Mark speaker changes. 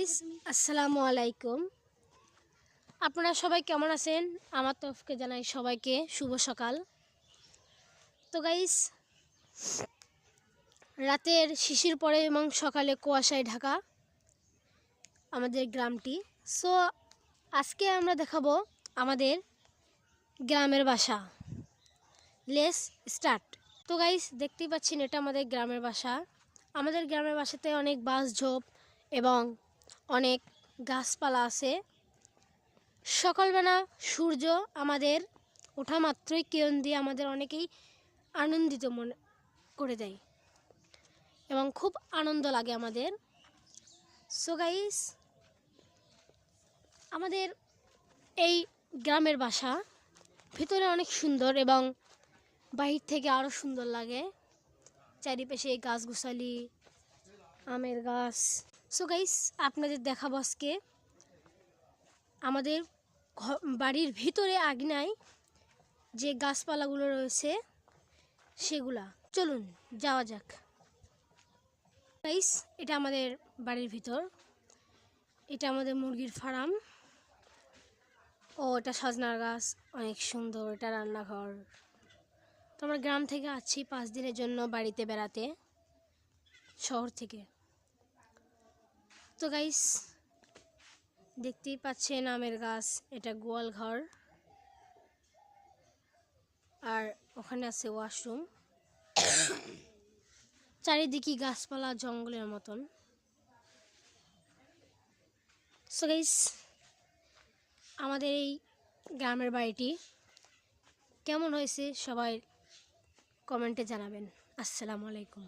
Speaker 1: Guys আসসালামু আলাইকুম। আপনারা সবাই কেমন আছেন? আমার তরফ থেকে জানাই সবাইকে শুভ সকাল। তো গাইস, রাতের শিশির পড়ে এবং সকালে কুয়াশায় ঢাকা আমাদের গ্রামটি। সো আজকে আমরা দেখাবো আমাদের গ্রামের বাসা। Let's start. তো গাইস, দেখতেই পাচ্ছেন এটা আমাদের গ্রামের বাসা। আমাদের গ্রামের বাসাতে অনেক বাঁশঝোপ এবং অনেক গাছপালা আছে। সকালবেলা সূর্য আমাদের ওঠা মাত্রই কিরণ দিয়ে আমাদের অনেকেই আনন্দিত মনে করে দেয় এবং খুব আনন্দ লাগে আমাদের। সো গাইস, আমাদের এই গ্রামের বাসা ভিতরে অনেক সুন্দর এবং বাহির থেকে আরও সুন্দর লাগে। চারিপাশে গাছগুছালি, আমের গাছ। সো গাইস, আপনাদের দেখাবো আজকে আমাদের বাড়ির ভিতরে আঙিনায় যে গাছপালাগুলো রয়েছে সেগুলা। চলুন যাওয়া যাক। গাইস, এটা আমাদের বাড়ির ভিতর। এটা আমাদের মুরগির ফার্ম। ও এটা সজনার গাছ, অনেক সুন্দর। এটা রান্নাঘর। তো আমরা গ্রাম থেকে আছি 5 দিনের জন্য বাড়িতে বেড়াতে, শহর থেকে। তো গাইস, দেখতেই পাচ্ছেন আমের গাছ। এটা গোয়াল ঘর, আর ওখানে আছে ওয়াশরুম। চারিদিকে গাছপালা, জঙ্গলের মতন। সো গাইস, আমাদের এই গ্রামের বাড়িটি কেমন হয়েছে সবাই কমেন্টে জানাবেন। আসসালামু আলাইকুম।